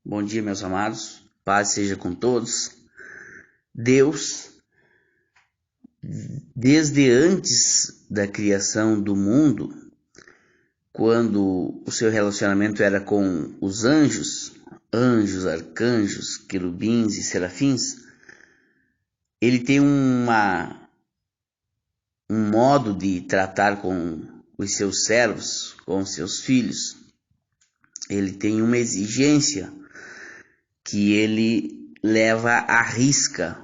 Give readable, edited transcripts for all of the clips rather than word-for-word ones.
Bom dia, meus amados. Paz seja com todos. Deus, desde antes da criação do mundo, quando o seu relacionamento era com os anjos, arcanjos, querubins e serafins, ele tem um modo de tratar com os seus servos, com os seus filhos. Ele tem uma exigência que ele leva à risca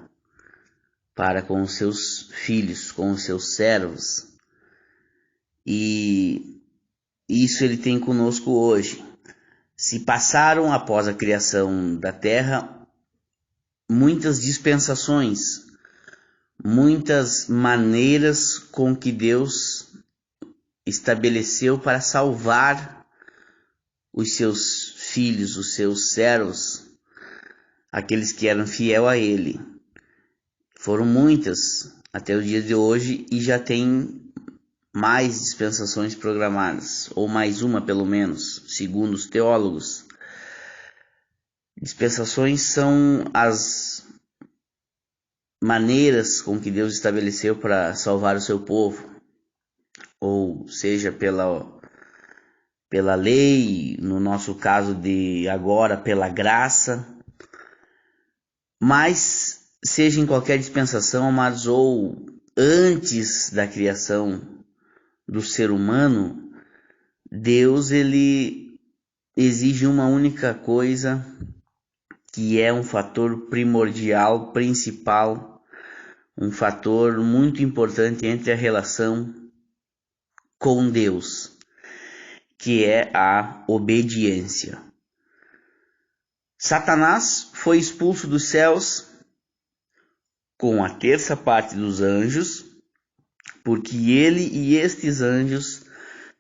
para com os seus filhos, com os seus servos. E isso ele tem conosco hoje. Se passaram após a criação da terra muitas dispensações, muitas maneiras com que Deus estabeleceu para salvar os seus filhos, os seus servos, aqueles que eram fiéis a Ele. Foram muitas até o dia de hoje e já tem mais dispensações programadas, ou mais uma pelo menos, segundo os teólogos. Dispensações são as maneiras com que Deus estabeleceu para salvar o seu povo, ou seja, pela lei, no nosso caso de agora, pela graça. Mas seja em qualquer dispensação, amados, ou antes da criação do ser humano, Deus ele exige uma única coisa, que é um fator primordial, principal, um fator muito importante entre a relação com Deus, que é a obediência. Satanás foi expulso dos céus com a terça parte dos anjos, porque ele e estes anjos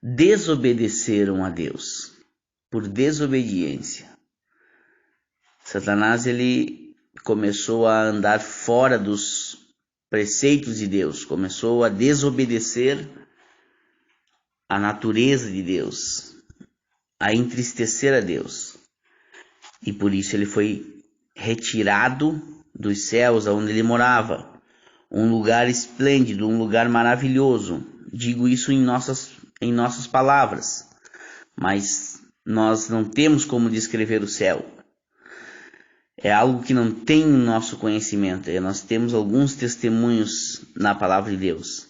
desobedeceram a Deus, por desobediência. Satanás ele começou a andar fora dos preceitos de Deus, começou a desobedecer a natureza de Deus, a entristecer a Deus. E por isso ele foi retirado dos céus onde ele morava. Um lugar esplêndido, um lugar maravilhoso. Digo isso em nossas palavras. Mas nós não temos como descrever o céu. É algo que não tem no nosso conhecimento. Nós temos alguns testemunhos na palavra de Deus.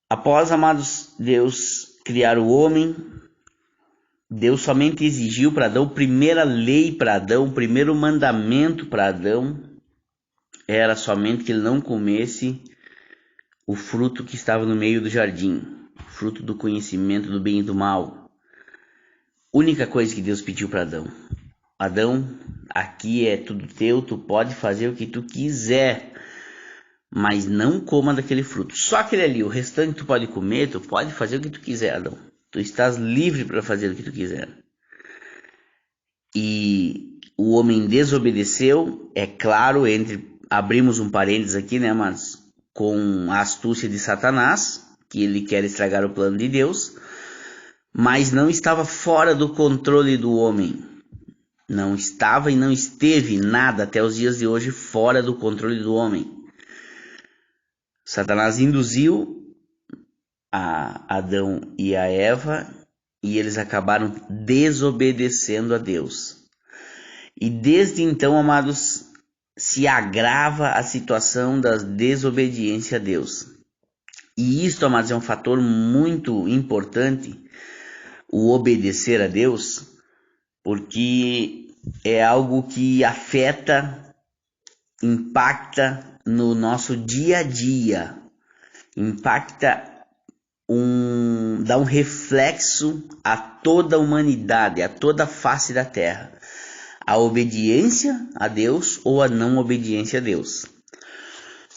Após, amados, Deus criar o homem, Deus somente exigiu para Adão, primeira lei para Adão, primeiro mandamento para Adão, era somente que ele não comesse o fruto que estava no meio do jardim, o fruto do conhecimento do bem e do mal. Única coisa que Deus pediu para Adão: Adão, aqui é tudo teu, tu pode fazer o que tu quiser, mas não coma daquele fruto. Só aquele ali, o restante tu pode comer, tu pode fazer o que tu quiser, Adão. Tu estás livre para fazer o que tu quiser. E o homem desobedeceu, é claro, abrimos um parênteses aqui, né, mas com a astúcia de Satanás, que ele quer estragar o plano de Deus, mas não estava fora do controle do homem. Não estava e não esteve nada até os dias de hoje fora do controle do homem. Satanás induziu a Adão e a Eva e eles acabaram desobedecendo a Deus. E desde então, amados, se agrava a situação da desobediência a Deus. E isto, amados, é um fator muito importante, o obedecer a Deus, porque é algo que afeta, impacta no nosso dia a dia, dá um reflexo a toda a humanidade, a toda a face da terra. A obediência a Deus ou a não obediência a Deus.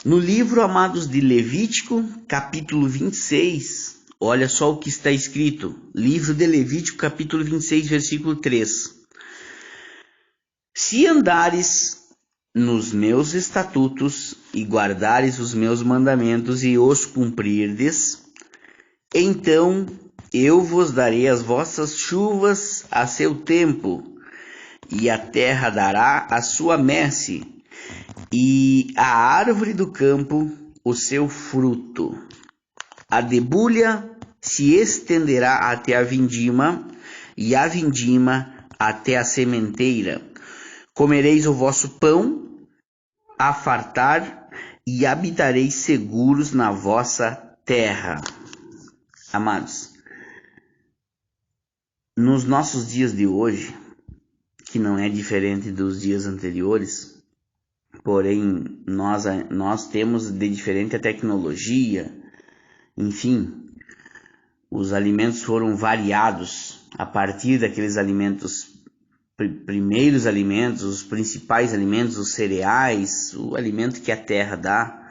No livro, amados, de Levítico, capítulo 26, olha só o que está escrito. Livro de Levítico, capítulo 26, versículo 3. Se andares nos meus estatutos e guardares os meus mandamentos e os cumprirdes, então eu vos darei as vossas chuvas a seu tempo, e a terra dará a sua messe, e a árvore do campo o seu fruto. A debulha se estenderá até a vindima, e a vindima até a sementeira. Comereis o vosso pão a fartar, e habitareis seguros na vossa terra. Amados, nos nossos dias de hoje, que não é diferente dos dias anteriores, porém nós temos de diferente a tecnologia, enfim, os alimentos foram variados a partir daqueles alimentos, primeiros alimentos, os principais alimentos, os cereais, o alimento que a terra dá,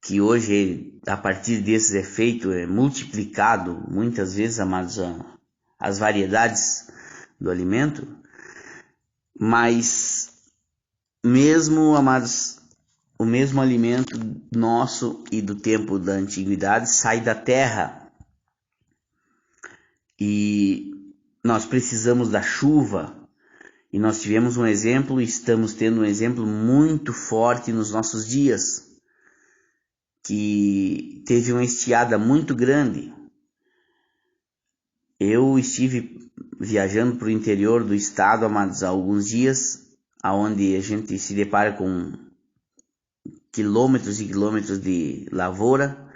que hoje a partir desses é feito, é multiplicado muitas vezes, amados, as variedades do alimento, mas mesmo, amados, o mesmo alimento nosso e do tempo da antiguidade sai da terra, e nós precisamos da chuva, e nós tivemos um exemplo, e estamos tendo um exemplo muito forte nos nossos dias, que teve uma estiada muito grande. Eu estive viajando para o interior do estado, amados, há alguns dias, onde a gente se depara com quilômetros e quilômetros de lavoura,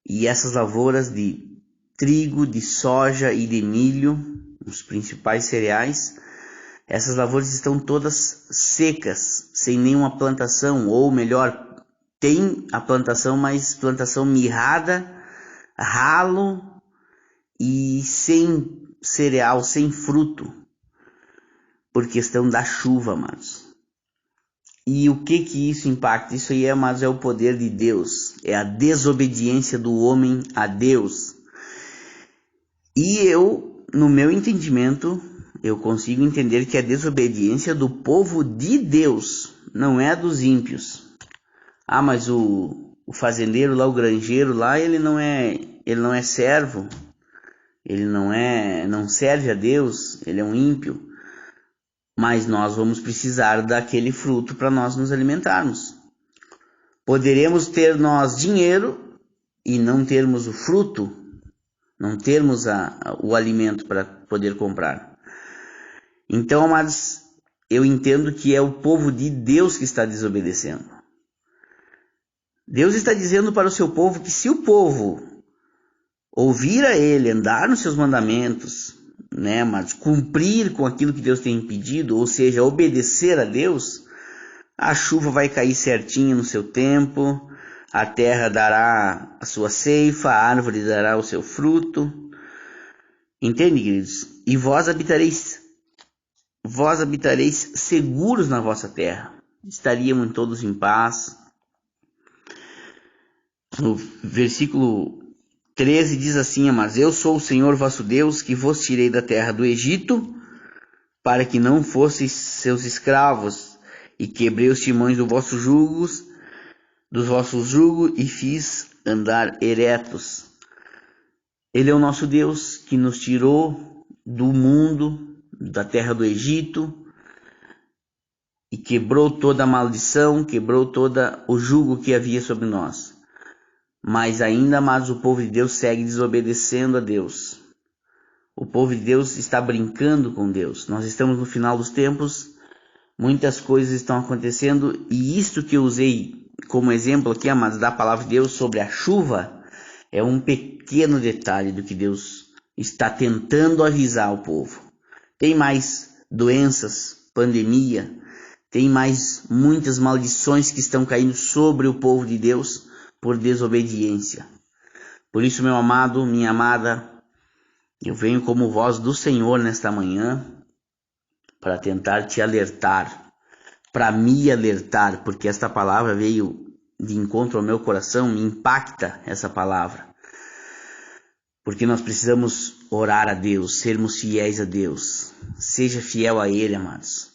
e essas lavouras de trigo, de soja e de milho, os principais cereais, essas lavouras estão todas secas, sem nenhuma plantação, ou melhor, tem a plantação, mas plantação mirrada, ralo e sem cereal, sem fruto, por questão da chuva, amados. E o que isso impacta? Isso aí, amados, é o poder de Deus, é a desobediência do homem a Deus. E eu, no meu entendimento, eu consigo entender que a desobediência do povo de Deus, não é a dos ímpios. Ah, mas o fazendeiro lá, o granjeiro lá, ele não é servo, ele não serve a Deus, ele é um ímpio. Mas nós vamos precisar daquele fruto para nós nos alimentarmos. Poderemos ter nós dinheiro e não termos o fruto, não termos o alimento para poder comprar. Então, amados, eu entendo que é o povo de Deus que está desobedecendo. Deus está dizendo para o seu povo que se o povo ouvir a ele, andar nos seus mandamentos, mas cumprir com aquilo que Deus tem pedido, ou seja, obedecer a Deus, a chuva vai cair certinho no seu tempo, a terra dará a sua ceifa, a árvore dará o seu fruto. Entende, queridos? E vós habitareis seguros na vossa terra. Estaríamos todos em paz. No versículo 13 diz assim: mas eu sou o Senhor vosso Deus, que vos tirei da terra do Egito, para que não fosseis seus escravos, e quebrei os timões dos vossos jugos, e fiz andar eretos. Ele é o nosso Deus, que nos tirou do mundo, da terra do Egito, e quebrou toda a maldição, quebrou todo o jugo que havia sobre nós. Mas ainda mais o povo de Deus segue desobedecendo a Deus. O povo de Deus está brincando com Deus. Nós estamos no final dos tempos, muitas coisas estão acontecendo, e isto que eu usei como exemplo aqui, amados, da palavra de Deus sobre a chuva, é um pequeno detalhe do que Deus está tentando avisar o povo. Tem mais doenças, pandemia, tem mais muitas maldições que estão caindo sobre o povo de Deus por desobediência. Por isso, meu amado, minha amada, eu venho como voz do Senhor nesta manhã para tentar te alertar, para me alertar, porque esta palavra veio de encontro ao meu coração, me impacta essa palavra. Porque nós precisamos orar a Deus, sermos fiéis a Deus. Seja fiel a Ele, amados.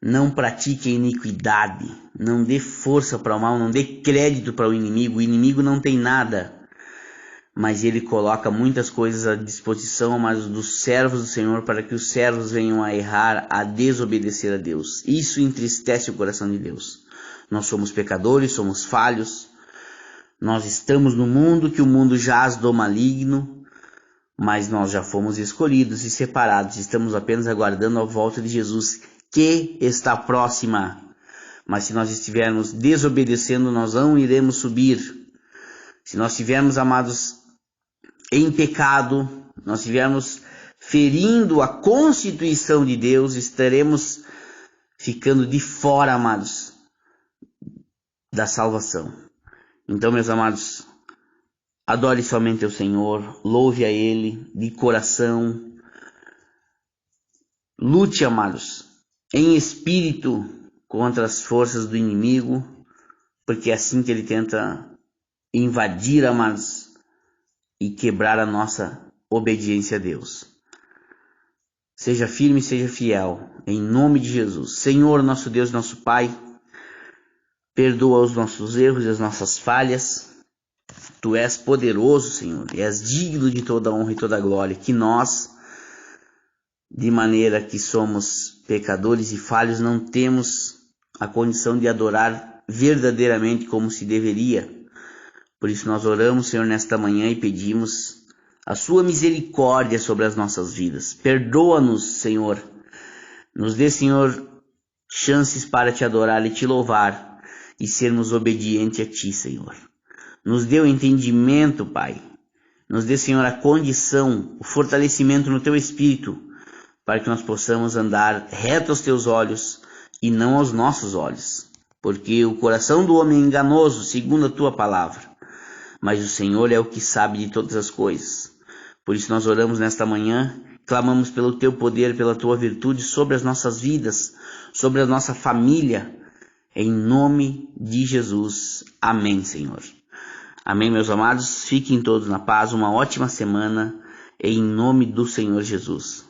Não pratique a iniquidade, não dê força para o mal, não dê crédito para o inimigo não tem nada. mas Ele coloca muitas coisas à disposição, amados, dos servos do Senhor, para que os servos venham a errar, a desobedecer a Deus. Isso entristece o coração de Deus. Nós somos pecadores, somos falhos, nós estamos no mundo, que o mundo jaz do maligno, mas nós já fomos escolhidos e separados, estamos apenas aguardando a volta de Jesus, que está próxima. Mas se nós estivermos desobedecendo, nós não iremos subir. Se nós estivermos, amados, em pecado, nós estivermos ferindo a constituição de Deus, estaremos ficando de fora, amados, da salvação. Então, meus amados, adore somente ao Senhor, louve a Ele de coração, lute, amados, em espírito contra as forças do inimigo, porque é assim que ele tenta invadir, amados, e quebrar a nossa obediência a Deus. Seja firme, seja fiel, em nome de Jesus. Senhor, nosso Deus, nosso Pai, perdoa os nossos erros e as nossas falhas. Tu és poderoso, Senhor, e és digno de toda honra e toda glória, que nós, de maneira que somos pecadores e falhos, não temos a condição de adorar verdadeiramente como se deveria. Por isso nós oramos, Senhor, nesta manhã e pedimos a sua misericórdia sobre as nossas vidas. Perdoa-nos, Senhor. Nos dê, Senhor, chances para te adorar e te louvar e sermos obedientes a ti, Senhor. Nos dê o entendimento, Pai. Nos dê, Senhor, a condição, o fortalecimento no teu espírito, para que nós possamos andar reto aos teus olhos e não aos nossos olhos. Porque o coração do homem é enganoso, segundo a tua palavra. Mas o Senhor é o que sabe de todas as coisas. Por isso nós oramos nesta manhã, clamamos pelo teu poder, pela tua virtude sobre as nossas vidas, sobre a nossa família, em nome de Jesus. Amém, Senhor. Amém, meus amados. Fiquem todos na paz, uma ótima semana, em nome do Senhor Jesus.